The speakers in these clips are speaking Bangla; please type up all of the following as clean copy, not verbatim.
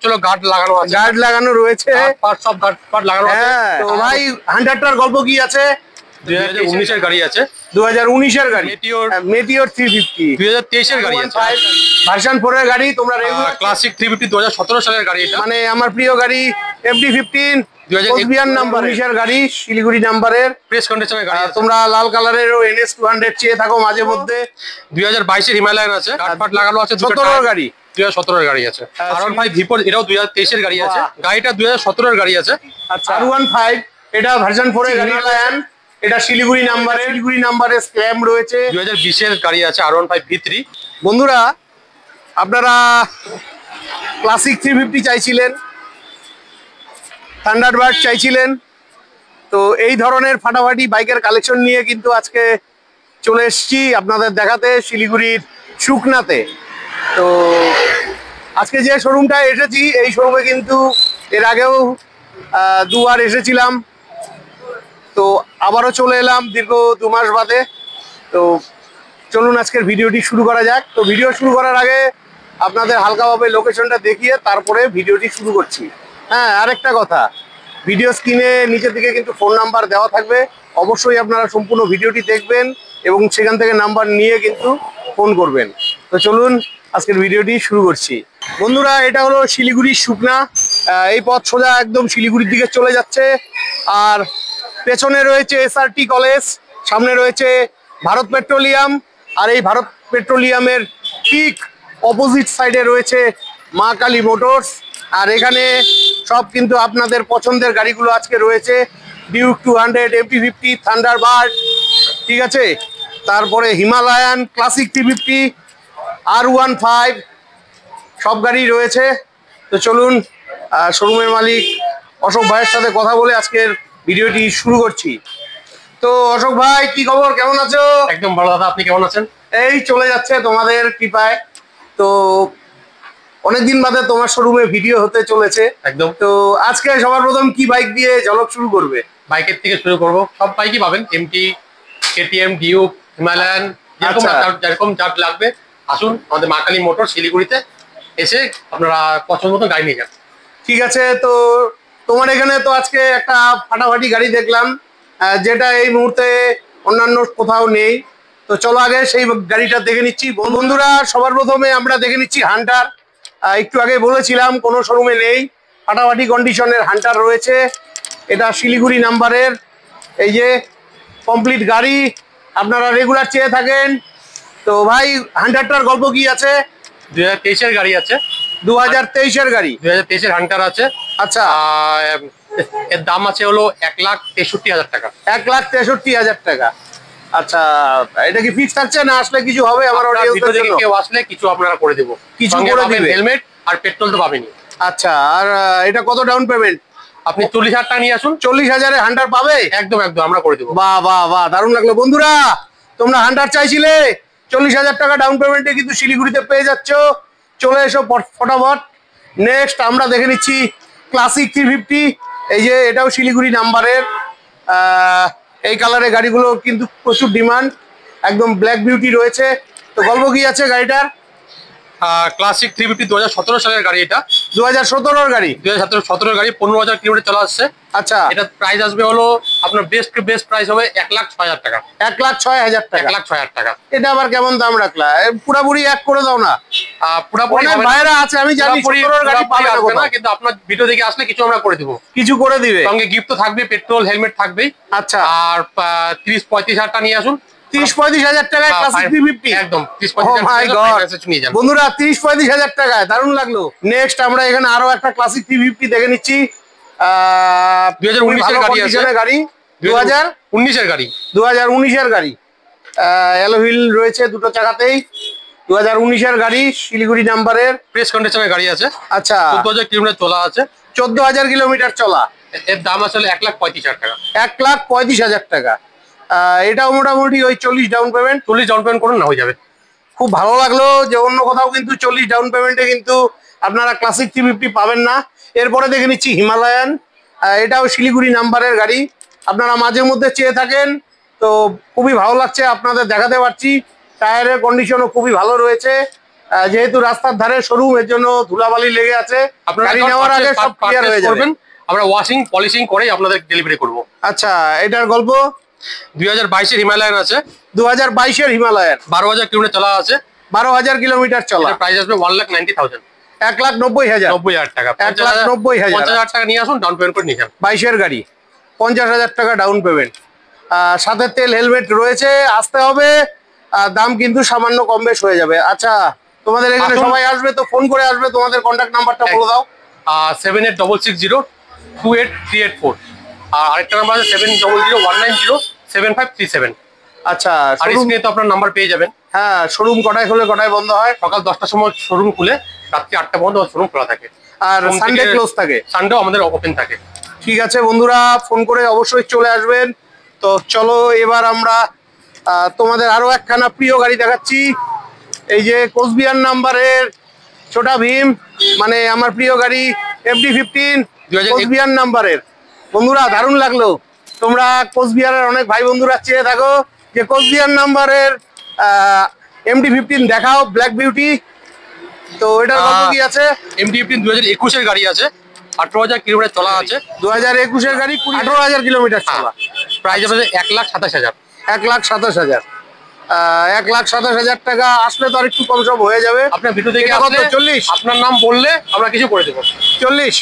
চলো গার্ড লাগানো আছে, গার্ড লাগানো রয়েছে, সব গার্ড লাগানো আছে। তো ভাই হান্টারটার গল্প কি আছে? 2019 এর গাড়ি আছে, 2019 এর গাড়ি, মেটিওর 350, 2023 এর গাড়ি আছে, ভার্সন 4 এর গাড়ি। তোমরা রেগুলার ক্লাসিক 350 2017 সালের গাড়ি। এটা মানে আমার প্রিয় গাড়ি FD15 কোচবিহার নাম্বার, 19 এর গাড়ি, শিলিগুড়ি নাম্বারের, প্রেস কন্ডিশনের গাড়ি। তোমরা লাল কালারের NS 200 চেয়ে থাকো মাঝে মধ্যে। 2022 এর হিমালয়ান আছে, গার্ড লাগানো আছে। 17 এর গাড়ি, 2017 এর গাড়ি আছে। R15 V4 এটাও 2023 এর গাড়ি আছে, গাড়িটা 2017 এর গাড়ি আছে। আচ্ছা, R15 এটা ভার্সন 4 এর গাড়ি, হিমালয়ান, এটা শিলিগুড়ি নাম্বারে স্ক্র্যাম রয়েছে। 2020 এর গাড়ি আছে, R15 V3। বন্ধুরা আপনারা ক্লাসিক 350 চাইছিলেন, থান্ডারবার্ড চাইছিলেন, তো এই ধরনের ফাটাফাটি বাইকের কালেকশন নিয়ে কিন্তু আজকে চলে এসেছি আপনাদের দেখাতে শিলিগুড়ির শুকনাতে। তো আজকে যে শোরুমটায় এসেছি এই শোরুমে কিন্তু এর আগেও দুবার এসেছিলাম, তো আবারও চলে এলাম দীর্ঘ 2 মাস বাদে। তো চলুন আজকের ভিডিওটি শুরু করা যাক। তো ভিডিও শুরু করার আগে আপনাদের হালকাভাবে লোকেশনটা দেখিয়ে তারপরে ভিডিওটি শুরু করছি। হ্যাঁ, আরেকটা কথা, ভিডিও স্ক্রিনে নিচের দিকে কিন্তু ফোন নাম্বার দেওয়া থাকবে, অবশ্যই আপনারা সম্পূর্ণ ভিডিওটি দেখবেন এবং সেখান থেকে নাম্বার নিয়ে কিন্তু ফোন করবেন। তো চলুন আজকের ভিডিওটি শুরু করছি। বন্ধুরা এটা হলো শিলিগুড়ির শুকনা, এই পথ সোজা একদম শিলিগুড়ির দিকে চলে যাচ্ছে। আর পেছনে রয়েছে SRT কলেজ, সামনে রয়েছে ভারত পেট্রোলিয়াম, আর এই ভারত পেট্রোলিয়ামের ঠিক অপোজিট সাইডে রয়েছে মা কালী মোটরস। আর এখানে সব কিন্তু আপনাদের পছন্দের গাড়িগুলো আজকে রয়েছে, ডিউক 200, MT50, থান্ডারবার্ড, ঠিক আছে, তারপরে হিমালয়ান, ক্লাসিক 350, R15, সব গাড়ি রয়েছে। তো চলুন শোরুমের মালিক অশোক ভাইয়ের সাথে কথা বলে আজকের ভিডিওটি শুরু করছি। তো অশোক ভাই, কি খবর, কেমন আছো? একদম ভালো দাদা, আপনি কেমন আছেন? এই চলে যাচ্ছে তোমাদের কৃপায়। তো অনেকদিন বাদে তোমার শোরুমে ভিডিও হতে চলেছে একদম। তো আজকে সবার প্রথম কি বাইক দিয়ে ঝলক শুরু করবে? বাইকের থেকে শুরু করব, সব বাইকই পাবেন, MT, KTM, ডিউক, হিমালয়ান, যেরকম যার লাগবে আসুন আমাদের মা কালী মোটর শিলিগুড়িতে এসে আপনারা পছন্দ মতো গাড়ি নিয়ে যান। ঠিক আছে, তো তোমার এখানে তো আজকে একটা ফাটাফাটি গাড়ি দেখলাম, যেটা এই মুহূর্তে অন্যান্য কোথাও নেই। তো চলো আগে সেই গাড়িটা দেখে নিচ্ছি। বন্ধুরা সবার প্রথমে আমরা দেখে নিচ্ছি হান্টার। একটু আগে বলেছিলাম কোনো শোরুমে নেই, ফাটাফাটি কন্ডিশনের হান্টার রয়েছে। এটা শিলিগুড়ি নাম্বারের, এই যে কমপ্লিট গাড়ি, আপনারা রেগুলার চেয়ে থাকেন। তো ভাই হান্টারটার গল্প কি আছে? 2023 এর গাড়ি আছে, 2023 এর গাড়ি, 2023 এর হান্টার আছে। আচ্ছা, এর দাম আছে হলো 1,63,000 টাকা। 1,63,000 টাকা। আচ্ছা, এটা কি ফিক্স থাকছে না আসলে কিছু হবে? আমার অডিয়েন্সদের জন্য কেউ আসলে কিছু আপনারা করে দেব, কিছু করে দিবে, হেলমেট আর পেট্রোল তো পাবেনই। আচ্ছা, আর এটা কত ডাউন পেমেন্ট? আপনি 40,000 টাকা নিয়ে আসুন, 40,000-এ হান্টার পাবে? একদম আমরা করে দেবো। বাহ বাহ বাহ, দারুণ লাগলো। বন্ধুরা তোমরা হান্টার চাইছিলে, 40,000 টাকা ডাউন পেমেন্টে কিন্তু শিলিগুড়িতে পেয়ে যাচ্ছ। চলে এসো ফটাফট। নেক্সট আমরা দেখে নিচ্ছি ক্লাসিক 350, এই যে এটাও শিলিগুড়ি নাম্বারের। এই কালারের গাড়িগুলো কিন্তু প্রচুর ডিমান্ড, একদম ব্ল্যাক বিউটি রয়েছে। তো গল্প কি আছে গাড়িটার? ক্লাসিক 350 2017 সালের গাড়ি। এটা 2017 গাড়ি, 2017 গাড়ি, 15,000 কিলোমিটার চলা আসছে। আচ্ছা, এটা প্রাইস আসবে হলো আপনার বেস্ট প্রাইস হবে 1,06,000 টাকা। 1,06,000 টাকা, 1,06,000 টাকা। এটা আবার কেমন দাম রাখলা? পুরাপুরি এক করে দাও না। পুরাপুরি ভাইরা আছে আমি জানি, 17 গাড়ি পাবে না, কিন্তু আপনার ভিডিও দেখে আসলে কিছু আমরা করে দিব, কিছু করে দিবে। সঙ্গে গিফট তো থাকবে, পেট্রোল হেলমেট থাকবেই। আচ্ছা, আর 30-35,000 টাকা নিয়ে আসুন। 30-35,000 টাকায় ক্লাসিক 350, একদম 30-35,000 নিয়ে যান। বন্ধুরা 30-35,000 টাকায়, দারুণ লাগলো। নেক্সট আমরা এখানে আরো একটা ক্লাসিক 350 দেখে নিচ্ছি। 2019 এর গাড়ি আছে, 2019 এর গাড়ি, 2019 এর গাড়ি, অ্যালোহুইল রয়েছে দুটো চাকাতেই। 2019 এর গাড়ি, শিলিগুড়ি নাম্বারের, প্রেস কন্ডিশনের গাড়ি আছে। আচ্ছা, 14,000 কিলোমিটার চলা আছে। 14,000 কিলোমিটার চলা। এর দাম আসলে 1,35,000 টাকা। 1,35,000 টাকা। এটাও মোটামুটি ওই 40 ডাউন পেমেন্ট। 40 ডাউন পেমেন্ট করুন না, হয়ে যাবে। খুব ভালো লাগলো যে অন্য কোথাও কিন্তু 40 ডাউন পেমেন্টে কিন্তু আপনারা ক্লাসিক 350 পাবেন না। এরপরে দেখে নিচ্ছি হিমালয়ান, এটাও শিলিগুড়ি নাম্বারের গাড়ি, আপনারা মাঝে মধ্যে চেয়ে থাকেন, তো খুবই ভালো লাগছে আপনাদের দেখাতে পারছি। টায়ারের কন্ডিশনও খুবই ভালো রয়েছে। যেহেতু রাস্তার ধারে শোরুম, এর জন্য ধুলাবালি লেগে আছে। আপনারা গাড়ি নেওয়ার আগে সব ক্লিয়ার হয়ে যাবে। আমরা ওয়াশিং পলিশিং করে আপনাদের ডেলিভারি করব। আচ্ছা, এটার গল্প 2022 এর হিমালয়ান আছে। 2022 এর হিমালয়ান 12,000 কিলোমিটার চলা আছে। 12,000 কিলোমিটার চলা। প্রাইস আসবে 1,90,000, 1,90,000, 90,000 টাকা। 1,90,000, 50,000 টাকা নিয়ে আসুন, ডাউন পেমেন্ট করে নিয়ে যান। 22 এর গাড়ি, 50,000 টাকা ডাউন পেমেন্ট, সাথে তেল হেলমেট রয়েছে। আসতে হবে, দাম কিন্তু সামান্য কম বেশ হয়ে যাবে। আচ্ছা, তোমাদের এখানে সবাই আসবে তো ফোন করে আসবে, তোমাদের কন্ট্যাক্ট নাম্বারটা বলে দাও। 7866075384, আর আরেকটা নাম্বার আছে 7001907537। আচ্ছা, আর স্ক্রিনে তো আপনার নাম্বার পেয়ে যাবেন। হ্যাঁ, শোরুম কটায় খুলে কটায় বন্ধ হয়? সকাল 10টার সময় শোরুম খুলে রাত্রি 8টা পর্যন্ত শোরুম খোলা থাকে, আর সানডে ক্লোজ থাকে। সানডেও আমাদের ওপেন থাকে। ঠিক আছে বন্ধুরা, ফোন করে অবশ্যই চলে আসবেন। তো চলো এবার আমরা তোমাদের আরো একখানা প্রিয় গাড়ি দেখাচ্ছি। এই যে কোচবিহার নাম্বারের ছোটা ভীম, মানে আমার প্রিয় গাড়ি FD15 কোচবিহার নাম্বারের। বন্ধুরা দারুণ লাগলো, তোমরা কোচবিহারের অনেক ভাই বন্ধুরা চেয়ে থাকো যে কোচবিহার নাম্বারের MD15 দেখাও, ব্ল্যাক বিউটি। তো এটার গল্প কি আছে? MD15 2021 এর গাড়ি আছে, 18,000 কিলোমিটার চলা আছে। 2021 এর গাড়ি, 18,000 কিলোমিটার চলা। প্রাইস হবে 1,27,000। 1,27,000, 1,27,000 টাকা। আসলে তো আর একটু কম সম হয়ে যাবে। আপনার ভিডিও দেখে আসলে 40, আপনার নাম বললে আমরা কিছু করে দেবো। 40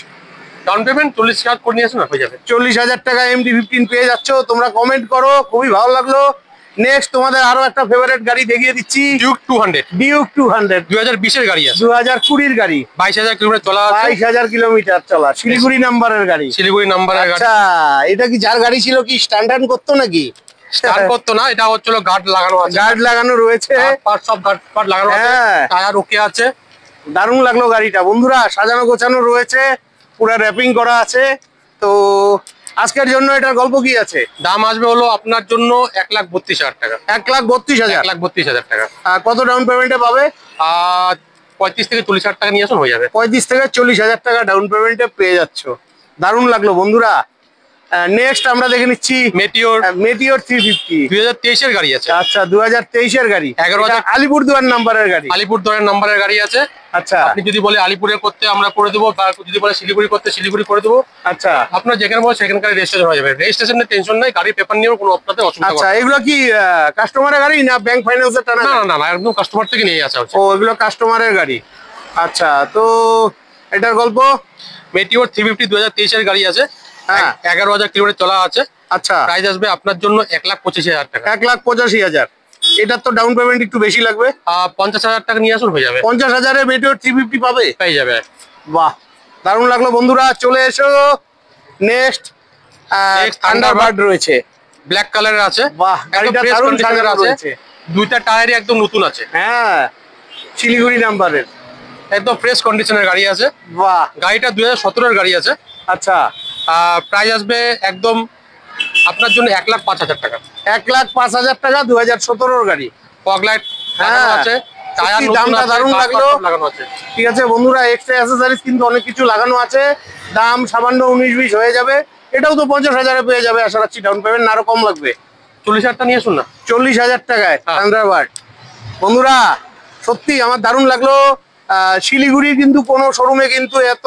ডাউন পেমেন্ট 40,000 করে নিয়ে আসুন, হয়ে যাবে। 40,000 টাকা MD15 পেয়ে যাচ্ছ। তোমরা কমেন্ট করো, খুবই ভালো লাগলো। নেক্সট তোমাদের আরো একটা ফেভারিট গাড়ি দেখিয়ে দিচ্ছি, ডিউক 200। ডিউক 200 2020 এর গাড়ি আছে, 2020 গাড়ি, 22,000 কিলোমিটার চলা আছে। 22,000 কিলোমিটার চলা, শিলিগুড়ি নাম্বারের গাড়ি। শিলিগুড়ি নাম্বারের গাড়ি। আচ্ছা, এটা কি যার গাড়ি ছিল কি স্ট্যান্ড করতো নাকি? স্টার্ট করতো না, এটা হচ্ছিল গার্ড লাগানো আছে। গার্ড লাগানো রয়েছে, পার্ট সব গার্ড পার্ট লাগানো আছে, টায়ার ওকে আছে। দারুণ লাগলো গাড়িটা বন্ধুরা, সাজানো গোছানো রয়েছে, পুরো র্যাপিং করা আছে। তো আজকের জন্য এটার গল্প কি আছে? দাম আসবে হলো আপনার জন্য 1,32,000 টাকা। 1,32,000, 1,32,000 টাকা। কত ডাউন পেমেন্টে পাবে? 35 থেকে 40,000 টাকা নিয়ে আসুন, হয়ে যাবে। 35 থেকে 40,000 টাকা ডাউন পেমেন্টে পেয়ে যাচ্ছ। দারুণ লাগলো বন্ধুরা। নেক্সট আমরা দেখে নিচ্ছি মেটিওর 350, 2023 এর গাড়ি আছে। আচ্ছা, 2023 এর গাড়ি, 11,000 আলিপুরদুয়ার নাম্বারের গাড়ি। আলিপুরদুয়ারের নাম্বারের গাড়ি আছে। আচ্ছা, আপনি যদি বলে আলিপুরে করতে আমরা করে দেবো, বা যদি বলে শিলিগুড়ি করতে শিলিগুড়ি করে দেবো। আচ্ছা, আপনার যেখানে বলে সেখানকার রেজিস্ট্রেশন হয়ে যাবে। রেজিস্ট্রেশনের টেনশন নাই, গাড়ির পেপার নিয়েও কোনো আপনাদের অসুবিধা হবে আচ্ছা। এগুলো কি কাস্টমারের গাড়ি না ব্যাংক ফাইন্যান্সের টানা? না না না, একদম কাস্টমার থেকে নিয়ে আসা হচ্ছে। ও, এগুলো কাস্টমারের গাড়ি। আচ্ছা, তো এটার গল্প? মেটিওর 350 2023 এর গাড়ি আছে, হ্যাঁ, 11,000 কিলোমিটার চলা আছে। আচ্ছা, প্রাইস আসবে আপনার জন্য 1,85,000 টাকা। 1,85,000। এটার তো ডাউন পেমেন্ট একটু বেশি লাগবে। 50,000 টাকা নিয়ে আসুন, হয়ে যাবে। 50,000-এ মেটিওর 350 পাবে? পেয়ে যাবে। বাহ, দারুণ লাগলো বন্ধুরা, চলে এসো। নেক্সট থান্ডারবার্ড রয়েছে, ব্ল্যাক কালারের আছে। বাহ, গাড়িটা দারুণ সাজানো রয়েছে। দুইটা টায়ারই একদম নতুন আছে। হ্যাঁ, শিলিগুড়ি নাম্বারের, একদম ফ্রেশ কন্ডিশনের গাড়ি আছে। বাহ, গাড়িটা 2017 এর গাড়ি আছে। আচ্ছা, প্রাইস আসবে একদম আপনার জন্য 1,05,000 টাকা। 1,05,000 টাকা, 2017-এর গাড়ি। ফগ লাইট হ্যাঁ, আছে, টায়ার সত্যি দামটা দারুণ লাগলো। লাগানো আছে। ঠিক আছে বন্ধুরা, এক্সট্রা অ্যাক্সেসরিজ কিন্তু অনেক কিছু লাগানো আছে। দাম সামান্য 19-20 হয়ে যাবে। এটাও তো 50,000-এ পেয়ে যাবে আশা রাখছি। ডাউন পেমেন্ট আরো কম লাগবে। 40,000 টাকা নিয়ে আসুন না, 40,000 টাকায় থান্ডারবার্ড। বন্ধুরা সত্যি আমার দারুণ লাগলো। শিলিগুড়ির কিন্তু কোনো শোরুমে কিন্তু এত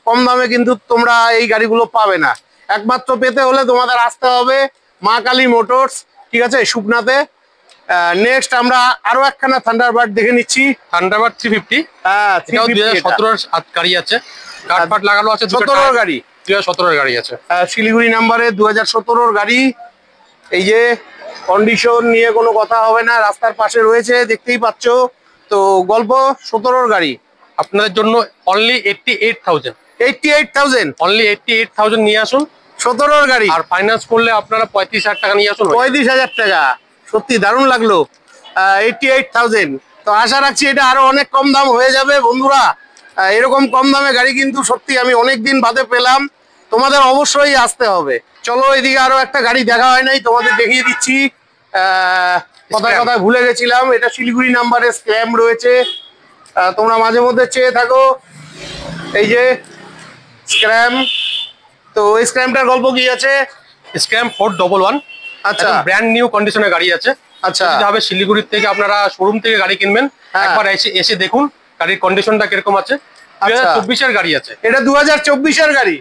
কম দামে কিন্তু তোমরা এই গাড়িগুলো পাবে না। একমাত্র পেতে হলে তোমাদের আসতে হবে মা কালী মোটরস, ঠিক আছে, শুকনাতে। নেক্সট আমরা আরো একখানা থান্ডারবার্ড দেখে নিচ্ছি, থান্ডারবার্ড 350। হ্যাঁ, 2017 এর গাড়ি আছে, কার্ড লাগানো আছে। 17-এর গাড়ি, 2017 এর গাড়ি আছে। শিলিগুড়ি নাম্বারে 2017-এর গাড়ি। এই যে কন্ডিশন নিয়ে কোনো কথা হবে না, রাস্তার পাশে রয়েছে, দেখতেই পাচ্ছ। তো গল্প 17-এর গাড়ি আপনাদের জন্য অনলি 88,000। 88,000, অনলি 88,000 নিয়ে আসুন। 17-এর গাড়ি, আর ফাইন্যান্স করলে আপনারা 35,000 টাকা নিয়ে আসুন। 35,000 টাকা। সত্যি দারুণ লাগলো, 88,000। তো আশা রাখছি এটা আরো অনেক কম দাম হয়ে যাবে বন্ধুরা। এরকম কম দামে গাড়ি কিন্তু সত্যি আমি অনেক দিন বাদে পেলাম। তোমাদের অবশ্যই আসতে হবে। চলো, এদিকে আরো একটা গাড়ি দেখা হয় নাই, তোমাদের দেখিয়ে দিচ্ছি। কথায় কথায় ভুলে গেছিলাম, এটা শিলিগুড়ি নাম্বারে স্ক্র্যাম রয়েছে। তোমরা মাঝে মধ্যে চেয়ে থাকো, এই যে স্ক্র্যাম। তো এই স্ক্র্যামটার গল্প কি আছে? স্ক্র্যাম 411, আচ্ছা, ব্র্যান্ড নিউ কন্ডিশনের গাড়ি আছে। আচ্ছা, হবে শিলিগুড়ির থেকে আপনারা শোরুম থেকে গাড়ি কিনবেন, একবার এসে এসে দেখুন গাড়ির কন্ডিশনটা কিরকম আছে। 2024 এর গাড়ি আছে, এটা 2024 এর গাড়ি।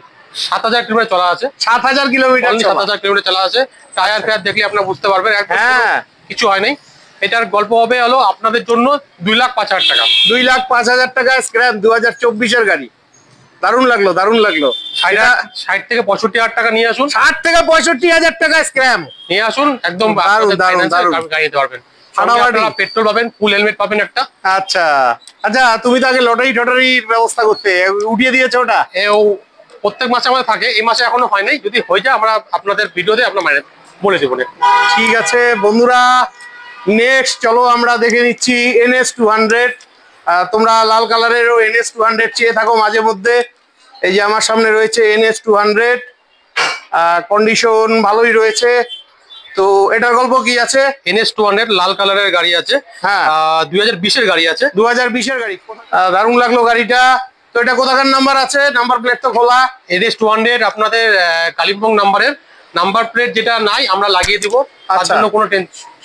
7000 কিলোমিটার চলা আছে। 7000 কিলোমিটার, 7000 কিলোমিটার চলা আছে। টায়ার ফায়ার দেখলে আপনারা বুঝতে পারবেন হ্যাঁ কিছু হয় নাই। এটার গল্প হবে হলো আপনাদের জন্য 2,05,000 টাকা। 2,05,000 টাকা স্ক্র্যাপ 2024 এর গাড়ি। দারুণ লাগলো, দারুণ লাগলো। 60 থেকে 65,000 টাকা নিয়ে আসুন। 60 থেকে 65,000 টাকা স্ক্র্যাপ নিয়ে আসুন, একদম গাড়ি নিতে পারবেন। পেট্রোল পাবেন, ফুল হেলমেট পাবেন একটা। আচ্ছা আচ্ছা, তুমি তো আগে লটারি টটারির ব্যবস্থা করতে, উঠিয়ে দিয়েছো ওটা? প্রত্যেক মাসে আমাদের থাকে, এই মাসে এখনো হয় নাই। যদি হয়ে যায় আমরা আপনাদের ভিডিওতে আপনার বলে দেবো। ঠিক আছে বন্ধুরা, নেক্সট চলো আমরা দেখে নিচ্ছি NS 200। তোমরা লাল কালারেরও NS 200 চেয়ে থাকো মাঝে মধ্যে। এই যে আমার সামনে রয়েছে NS 200, কন্ডিশন ভালোই রয়েছে। তো এটার গল্প কি আছে? NS 200 লাল কালারের গাড়ি আছে, হ্যাঁ 2020 এর গাড়ি আছে। 2020 এর গাড়ি, দারুণ লাগলো গাড়িটা। তো এটা কোথাকার নাম্বার আছে? নাম্বার প্লেট তো খোলা। NS 200 আপনাদের কালিম্পং নাম্বারের। নাম্বার প্লেট যেটা নাই আমরা লাগিয়ে দিব, তার জন্য কোনো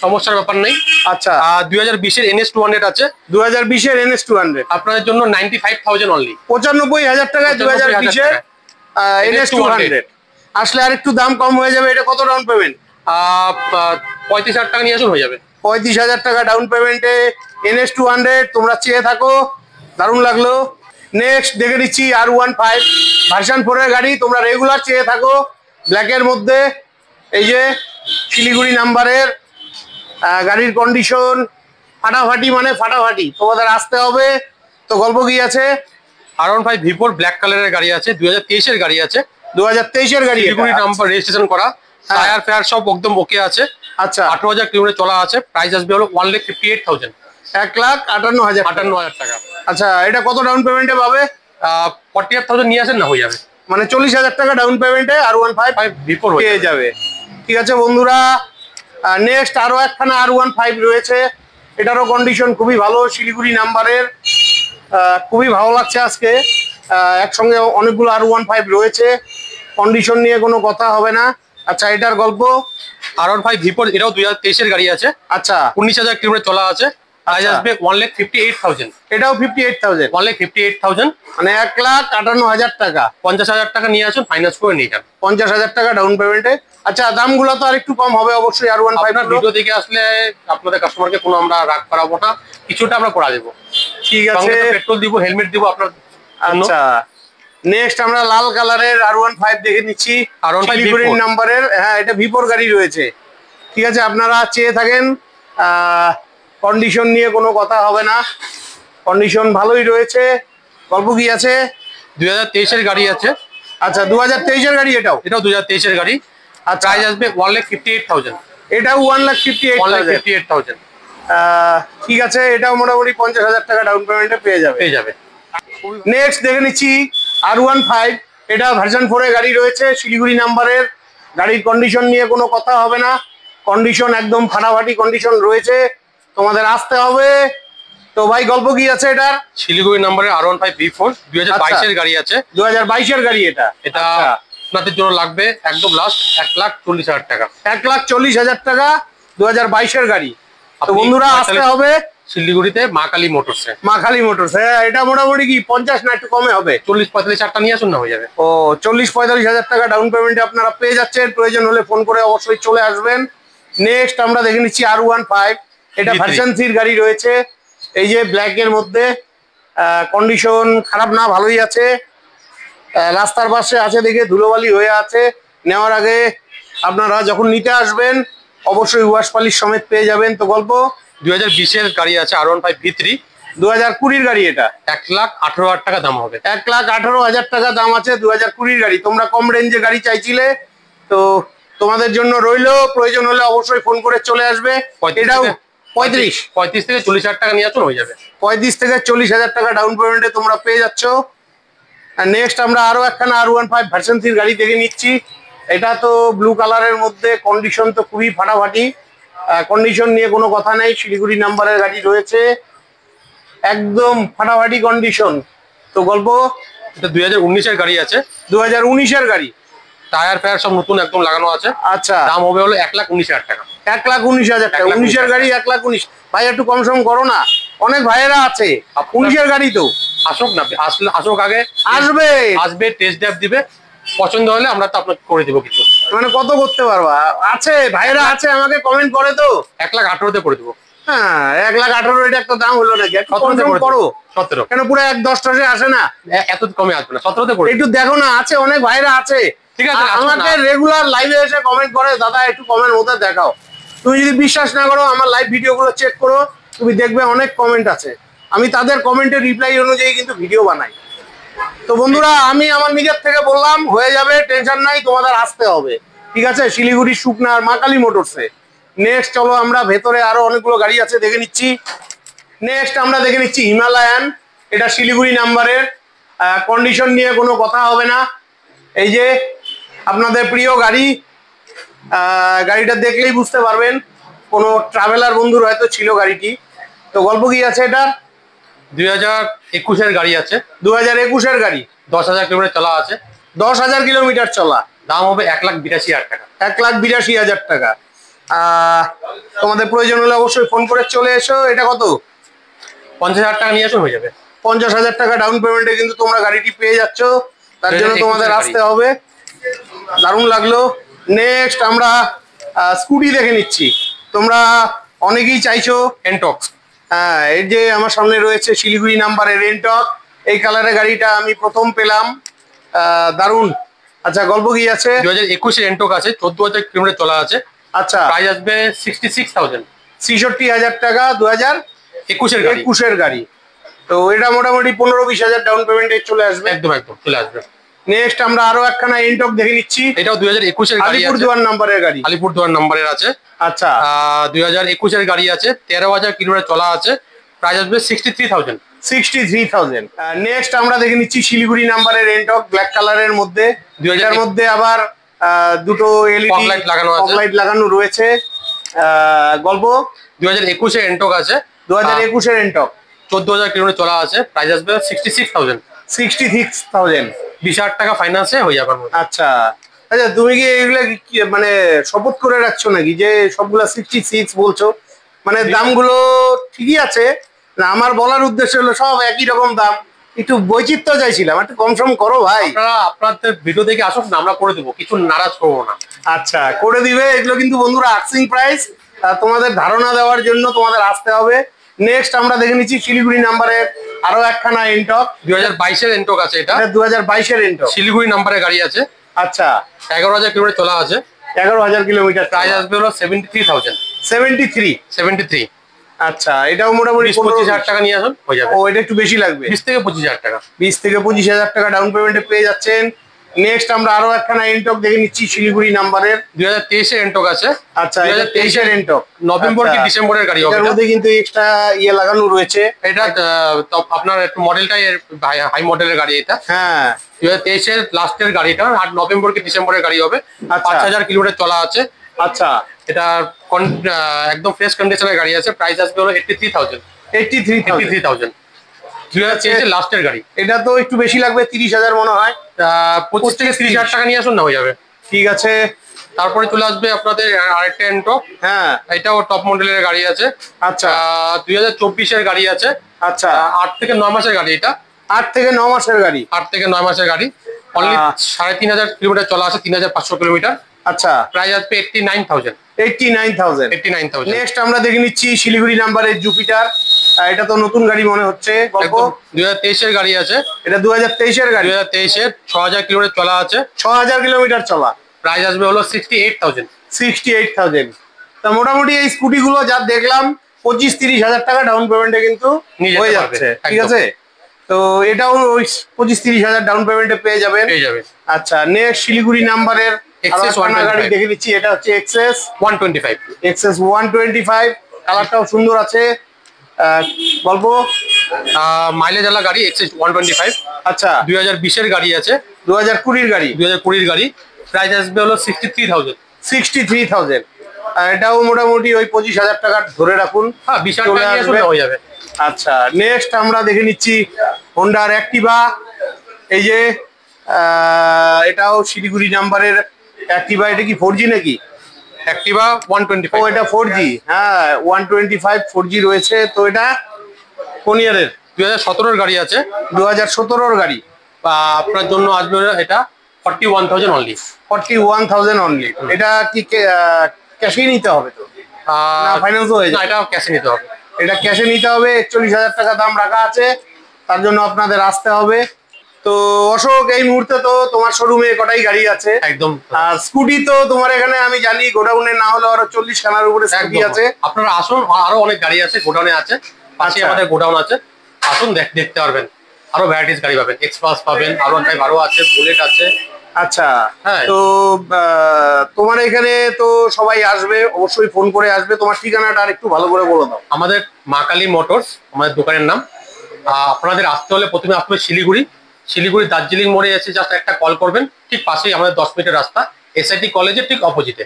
সমস্যার ব্যাপার নেই। আচ্ছা 2020 এর NS 200 আছে। 2020 এর NS 200 আপনাদের জন্য 95,000 অনলি। 95,000 টাকায় 2020 এর NS 200 আসলে আর একটু দাম কম হয়ে যাবে। এটা কত ডাউন পেমেন্ট? 35,000 টাকা নিয়ে আসুন, হয়ে যাবে। 35,000 টাকা ডাউন পেমেন্টে NS 200 তোমরা চেয়ে থাকো। দারুণ লাগলো। নেক্সট দেখে নিচ্ছি R15 ভার্সন 4 এর গাড়ি। তোমরা রেগুলার চেয়ে থাকো ব্ল্যাকের মধ্যে। এই যে শিলিগুড়ি নাম্বারের গাড়ির কন্ডিশন ফাটাফাটি, মানে ফাটাফাটি। তোমাদের আসতে হবে। তো গল্প কি আছে? R15 V4 ব্ল্যাক কালারের গাড়ি আছে, 2023 এর গাড়ি আছে। 2023 এর গাড়ি, শিলিগুড়ি নাম্বার রেজিস্ট্রেশন করা, টায়ার ফায়ার সব একদম ওকে আছে। আচ্ছা 18,000 কিলোমিটার চলা আছে। প্রাইস আসবে হলো 1,58,000, 1,58,000 টাকা। আচ্ছা এটা কত ডাউন পেমেন্টে পাবে? 48,000 নিয়ে আসেন না, হয়ে যাবে। মানে 40,000 টাকা ডাউন পেমেন্টে R15 V4 পেয়ে যাবে। ঠিক আছে বন্ধুরা, নেক্সট আরো একখানা R15 রয়েছে। এটারও কন্ডিশন খুবই ভালো, শিলিগুড়ি নাম্বারের। খুবই ভালো লাগছে আজকে একসঙ্গে অনেকগুলো R15 রয়েছে। কন্ডিশন নিয়ে কোনো কথা হবে না। আচ্ছা এটার গল্প? R15 V4 এটাও 2023 এর গাড়ি আছে। আচ্ছা 19,000 কিলোমিটার চলা আছে। প্রাইস আসবে 1,58,000, এটাও 58,000, 1,58,000, মানে 1,58,000 টাকা। 50,000 টাকা নিয়ে আসুন, ফাইন্যান্স করে নিয়ে যান। 50,000 টাকা ডাউন পেমেন্টে। আচ্ছা দামগুলো তো আর একটু কম হবে অবশ্যই R15। ভিডিও দেখে আসলে আপনাদের কাস্টমারকে কোনো আমরা রাগ করাবো না, কিছুটা আমরা করা দেবো। ঠিক আছে, পেট্রোল দিব, হেলমেট দিব আপনার। আচ্ছা নেক্সট আমরা লাল কালারের R15 দেখে নিচ্ছি, শিলিগুড়ির নাম্বারের। হ্যাঁ এটা V4 গাড়ি রয়েছে। ঠিক আছে আপনারা চেয়ে থাকেন, কন্ডিশন নিয়ে কোনো কথা হবে না, কন্ডিশন ভালোই রয়েছে। গল্প কি আছে? 2023 এর গাড়ি আছে। আচ্ছা 2023 এর গাড়ি, এটাও 2023 এর গাড়ি। আর প্রাইস আসবে 1,58,000, এটাও 1,58,000। ঠিক আছে, এটাও মোটামুটি 50,000 টাকা ডাউন পেমেন্টে পেয়ে যাবে। নেক্সট দেখে নিচ্ছি R15, এটা ভার্সন 4 এর গাড়ি রয়েছে, শিলিগুড়ি নাম্বারের। গাড়ির কন্ডিশন নিয়ে কোনো কথা হবে না, কন্ডিশন একদম ফাটাফাটি কন্ডিশন রয়েছে। তোমাদের আসতে হবে। তো ভাই গল্প কি আছে এটার? শিলিগুড়ি নাম্বারের R15 V4 2022 এর গাড়ি আছে। 2022 এর গাড়ি এটা। আপনাদের জন্য লাগবে একদম লাস্ট 1,40,000 টাকা। 1,40,000 টাকা 2022 এর গাড়ি। তো বন্ধুরা আসতে হবে শিলিগুড়িতে মা কালী মোটরস। মা কালী মোটরস, হ্যাঁ এটা মোটামুটি কি 50 না একটু কমে হবে? 40-45,000 টাকা নিয়ে আসুন না, হয়ে যাবে। ও 40-45,000 টাকা ডাউন পেমেন্টে আপনারা পেয়ে যাচ্ছেন। প্রয়োজন হলে ফোন করে অবশ্যই চলে আসবেন। নেক্সট আমরা দেখে নিচ্ছি R15, এটা ভার্সন 3 গাড়ি রয়েছে। এই যে ব্ল্যাকের মধ্যে, কন্ডিশন খারাপ না, ভালোই আছে। রাস্তার পাশে আছে দেখে ধুলোবালি হয়ে আছে। নেওয়ার আগে আপনারা যখন নিতে আসবেন অবশ্যই ওয়াশ পালিশ সমেত পেয়ে যাবেন। তো গল্প? 2020 এর গাড়ি আছে R15 V3, 2020 গাড়ি। এটা 1,18,000 টাকা দাম হবে। 1,18,000 টাকা দাম আছে 2020 গাড়ি। তোমরা কম রেঞ্জে গাড়ি চাইছিলে, তো তোমাদের জন্য রইলো। প্রয়োজন হলে অবশ্যই ফোন করে চলে আসবে। এটাও 35 থেকে 40,000 টাকা নিয়ে আসুন, হয়ে যাবে। 35 থেকে 40,000 টাকা ডাউন পেমেন্টে তোমরা পেয়ে যাচ্ছ। নেক্সট আমরা আরো একখানা R15 ভার্সন 3 গাড়ি দেখে নিচ্ছি। এটা তো ব্লু কালারের মধ্যে, কন্ডিশন তো খুবই ফাটাফাটি, কন্ডিশন নিয়ে কোনো কথা নেই। শিলিগুড়ি নাম্বারের গাড়ি রয়েছে, একদম ফাটাফাটি কন্ডিশন। তো গল্প? এটা 2019 এর গাড়ি আছে। 2019 এর গাড়ি, টায়ার ফায়ার সব নতুন একদম লাগানো আছে। আচ্ছা দাম হবে হলো 1,19,000 টাকা। 1,19,000 টাকা। 19 এর গাড়ি 1,19,000। ভাই একটু কম সম করো না। অনেক ভাইয়েরা আছে, পুলিশের গাড়ি তো। আসুক না, আসুক আগে, আসবে টেস্ট ড্রাইভ দিবে, পছন্দ হলে আমরা তো আপনাকে করে দিব কিছু। মানে কত করতে পারবা? আছে ভাইয়েরা আছে, আমাকে কমেন্ট করে তো। 1,18,000 করে দেবো। হ্যাঁ 1,18,000 এটা একটা দাম হলো নাকি? 17 করো। 17 কেন পুরো 1-10 আসে না? এত কমে আসবে না, 17 করে একটু দেখো না, আছে অনেক ভাইরা আছে। ঠিক আছে, আমাকে রেগুলার লাইভে এসে কমেন্ট করে, দাদা একটু কমেন্ট ওদের দেখাও। তুমি যদি বিশ্বাস না করো, আমার লাইভ ভিডিও গুলো চেক করো, তুমি দেখবে অনেক কমেন্ট আছে। আমি তাদের কমেন্টের রিপ্লাই অনুযায়ী কিন্তু ভিডিও বানাই। তো বন্ধুরা, আমি আমার নিজের থেকে বললাম হয়ে যাবে, টেনশন নাই, তোমাদের আসতে হবে। ঠিক আছে, শিলিগুড়ি শুকনার মা কালী মোটরসে। নেক্সট চলো আমরা ভেতরে, আরো অনেকগুলো গাড়ি আছে দেখে নিচ্ছি। নেক্সট আমরা দেখে নিচ্ছি হিমালয়ান। এটা শিলিগুড়ি নাম্বারের, কন্ডিশন নিয়ে কোনো কথা হবে না। এই যে আপনাদের প্রিয় গাড়ি, গাড়িটা দেখলেই বুঝতে পারবেন কোনো ট্রাভেলার বন্ধুর হয়তো ছিল গাড়িটি। তো গল্প কি আছে এটা? 2021-এর গাড়ি আছে। 2021-এর গাড়ি, 10,000 কিলোমিটার চলা আছে। 10,000 কিলোমিটার চলা। দাম হবে 1,82,000 টাকা। 1,82,000 টাকা। তোমাদের প্রয়োজন হলে অবশ্যই ফোন করে চলে এসো। এটা কত? 50,000 টাকা নিয়ে আসুন, হয়ে যাবে। 50,000 টাকা ডাউন পেমেন্টে কিন্তু তোমরা গাড়িটি পেয়ে যাচ্ছ। তার জন্য তোমাদের আসতে হবে। দারুণ লাগলো। নেক্সট আমরা স্কুটি দেখে নিচ্ছি। তোমরা অনেকেই চাইছো এনটক্স। হ্যাঁ, এই যে আমার সামনে রয়েছে শিলিগুড়ি নাম্বারের এনটক। এই কালারের গাড়িটা আমি প্রথম পেলাম, দারুণ। আচ্ছা, গল্প কি আছে? 2021-এর এনটক আছে, 14,000 কিলোমিটার চলা আছে। আচ্ছা, প্রাইস আসবে 66,000। 66,000 টাকা, 2021-এর গাড়ি। তো এটা মোটামুটি 15-20,000 ডাউন পেমেন্টে চলে আসবে। একদম চলে আসবে। নেক্সট আমরা আরো একখানা এনটক দেখে নিচ্ছি। এটাও 2021-এর গাড়ি আছে, আলিপুরদুয়ার নাম্বারের গাড়ি। আলিপুরদুয়ার নাম্বারের আছে। আচ্ছা, 2021-এর গাড়ি আছে, 13,000 কিলোমিটার চলা আছে। প্রাইস আসবে 63,000। 63,000। নেক্সট আমরা দেখে নিচ্ছি শিলিগুড়ি নাম্বারের এনটক, ব্ল্যাক কালারের মধ্যে। এর মধ্যে আবার দুটো এলইডি লাইট লাগানো রয়েছে। গল্প 2021-এর এনটক আছে, 2021-এর এনটক, 14,000 কিলোমিটার চলা আছে। প্রাইস আসবে 66,000। 66,000। 20,000 টাকা ফাইন্যান্সে হয়ে যাবে। আচ্ছা আচ্ছা, তুমি কি এগুলা মানে শপথ করে রাখছো নাকি যে সবগুলা 66 বলছো? মানে দামগুলো ঠিকই আছে না? আমার বলার উদ্দেশ্য হলো সব একই রকম দাম, একটু বৈচিত্র্য চাইছিলাম, একটু কম সম করো ভাই। আপনাদের ভিডিও দেখে আসুক না, আমরা করে দেবো, কিছু নারাজ করবো না। আচ্ছা, করে দিবে। এগুলো কিন্তু বন্ধুরা আস্কিং প্রাইস, তোমাদের ধারণা দেওয়ার জন্য তোমাদের আসতে হবে। নেক্সট আমরা দেখে নিচ্ছি শিলিগুড়ি নাম্বারের আরো একখানা এনটক। 2022-এর এনটক আছে। এটা 2022-এর এনটক, শিলিগুড়ি নাম্বারের গাড়ি আছে। আচ্ছা, 11,000 কিলোমিটার চলা আছে। 11,000 কিলোমিটার। প্রাইস আসবে হলো 73,000। 73। আচ্ছা, এটাও মোটামুটি 25,000 টাকা নিয়ে আসুন, হয়ে যাবে। ও, এটা একটু বেশি লাগবে। 20,000-25,000 টাকা। 20,000-25,000 টাকা ডাউন পেমেন্টে পেয়ে যাচ্ছেন। নেক্সট আমরা আরো একখানা এনটক দেখে নিচ্ছি শিলিগুড়ি নাম্বারের। 2023-এর এনটক আছে। আচ্ছা, 2023-এর এনটক, নভেম্বর কি ডিসেম্বরের গাড়ি হবে। এর মধ্যে কিন্তু এক্সট্রা ইয়ে লাগানো রয়েছে। এটা আপনার একটু মডেলটাই হাই মডেলের গাড়ি এটা। হ্যাঁ, 2023-এর লাস্টের গাড়িটা, আর নভেম্বর কি ডিসেম্বরের গাড়ি হবে। 5,000 কিলোমিটার চলা আছে। আচ্ছা, এটা একদম ফ্রেশ কন্ডিশনের গাড়ি আছে। প্রাইস আসবে হলো 83,000। 83,000। 2023-এর লাস্টের গাড়ি। এটা তো একটু বেশি লাগবে, 30,000 মনে হয়। 25,000-30,000 টাকা নিয়ে আসুন না, হয়ে যাবে। ঠিক আছে। তারপরে চলে আসবে আপনাদের আরেকটা এনটক। হ্যাঁ, এটাও টপ মডেলের গাড়ি আছে। আচ্ছা, 2024-এর গাড়ি আছে। আচ্ছা, 8 থেকে 9 মাসের গাড়ি। এটা 8 থেকে 9 মাসের গাড়ি। 8 থেকে 9 মাসের গাড়ি। অনলি 3,500 কিলোমিটার চলা আছে, 3,500 কিলোমিটার। আচ্ছা, প্রাইস আসবে 89,000। 89,000। নেক্সট আমরা দেখে নিচ্ছি শিলিগুড়ি নাম্বারের জুপিটার। এটা তো নতুন গাড়ি মনে হচ্ছে। গল্প 2023-এর গাড়ি আছে। এটা 2023-এর গাড়ি। 2023-এর 6,000 কিলোমিটার চলা আছে। 6,000 কিলোমিটার চলা। প্রাইস আসবে হলো 68,000। 68,000। তা মোটামুটি এই স্কুটি গুলো যা দেখলাম 25-30,000 টাকা ডাউন পেমেন্টে কিন্তু হয়ে যাচ্ছে। ঠিক আছে, তো এটাও ওই 25-30,000 ডাউন পেমেন্টে পেয়ে যাবেন। আচ্ছা, নেক্সট শিলিগুড়ি নাম্বারের গাড়ি দেখে দিচ্ছি। এটা হচ্ছে এক্সএস 125। কালারটাও সুন্দর আছে। গল্প মাইলেজ আলা গাড়ি এক্সএস 125। আচ্ছা, 2020-এর গাড়ি আছে। 2020-এর গাড়ি। 2020-এর গাড়ি। প্রাইস আসবে হলো 63,000। 63,000। এটাও মোটামুটি ওই 25,000 টাকা ধরে রাখুন। হ্যাঁ, 20,000 টাকা নিয়ে আসুন, হয়ে যাবে। আচ্ছা, নেক্সট আমরা দেখে নিচ্ছি হোন্ডার অ্যাক্টিভা। এই যে এটাও শিলিগুড়ি নাম্বারের অ্যাক্টিভা। এটা কি 4G নাকি? অ্যাক্টিভা 125। ও, এটা 4G। হ্যাঁ, 125 4G রয়েছে। তো এটা কোন ইয়ারের? 2017 গাড়ি আছে। 2017 গাড়ি। আপনার জন্য আসবে এটা 41,000 অনলি। 41,000 অনলি। এটা কি ক্যাশে নিতে হবে তো, না ফাইন্যান্সও হয়ে যায়? এটা ক্যাশে নিতে হবে। এটা ক্যাশে নিতে হবে। 41,000 টাকা দাম রাখা আছে, তার জন্য আপনাদের আসতে হবে। তো অশোক, এই মুহূর্তে তো তোমার শোরুমে কটাই গাড়ি আছে? একদম। আর স্কুটি তো তোমার এখানে আমি জানি গোডাউনে না হলে আরো 40 খানার উপরে স্কুটি আছে। আপনারা আসুন, আরো অনেক গাড়ি আছে গোডাউনে আছে, পাশে আমাদের গোডাউন আছে, আসুন দেখতে পারবেন। আরো ভ্যারাইটিস গাড়ি পাবেন, এক্সপালস পাবেন, R15 আরো আছে, বুলেট আছে। আচ্ছা, হ্যাঁ। তো তোমার এখানে তো সবাই আসবে, অবশ্যই ফোন করে আসবে। তোমার ঠিকানাটা আর একটু ভালো করে বলে দাও। আমাদের মা কালী মোটরস আমাদের দোকানের নাম। আপনাদের আসতে হলে প্রথমে আসতে হবে শিলিগুড়ি দার্জিলিং মোড়ে এসে জাস্ট একটা কল করবেন, ঠিক পাশেই আমাদের 10 মিনিটের রাস্তা, SIT কলেজের ঠিক অপোজিটে।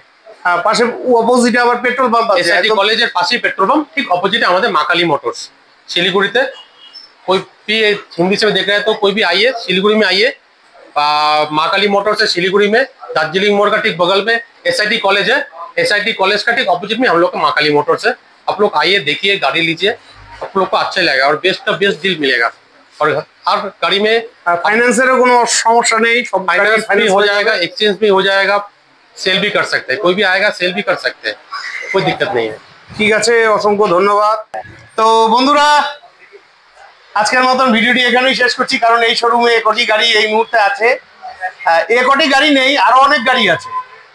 পাশে অপোজিটে আবার পেট্রোল পাম্প আছে। SIT কলেজের পাশেই পেট্রোল পাম্প, ঠিক অपोजिट আমাদের মা काली मोटर्स सिलीगुड़ी थे। कोई भी हिंदी से देख रहे हैं तो कोई भी आइए, सिलीगुड़ी में आइए। माँ काली मोटर्स है सिलीगुड़ी में, दार्जिलिंग मोड़ का ठीक बगल में SIT कॉलेज है। SIT कॉलेज का ठीक ऑपोजिट में हम लोग का माँ काली मोटर्स है। आप लोग आइए, देखिए, गाड़ी लीजिए, आप लोग को अच्छा लगेगा और बेस्ट का बेस्ट डील मिलेगा। और हर गाड़ी में फाइनेंसर কোনো সমস্যা নেই, সব फाइनेंस भी हो जाएगा, एक्सचेंज भी हो जाएगा, सेल भी कर सकते हैं, कोई भी आएगा सेल भी कर सकते हैं, कोई दिक्कत नहीं है। ঠিক আছে, অসংখ্য ধন্যবাদ। তো বন্ধুরা, আজকের মতন ভিডিওটি এখানেই শেষ করছি, কারণ এই শোরুমে একটি গাড়ি এই মুহূর্তে আছে। একটি গাড়ি নেই, আরো অনেক গাড়ি আছে,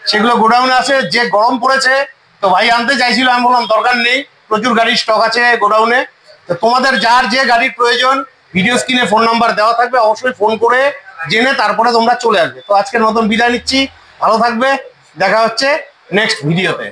সেগুলো গোডাউনে আছে। যে গরম পড়েছে তো ভাই আনতে চাইছিল, আমি বললাম দরকার নেই, প্রচুর গাড়ির স্টক আছে গোডাউনে। তো তোমাদের যার যে গাড়ির প্রয়োজন, ভিডিও স্ক্রিনে ফোন নাম্বার দেওয়া থাকবে, অবশ্যই ফোন করে জেনে তারপরে তোমরা চলে আসবে। তো আজকের মতন বিদায় নিচ্ছি, ভালো থাকবে, দেখা হচ্ছে নেক্সট ভিডিওতে।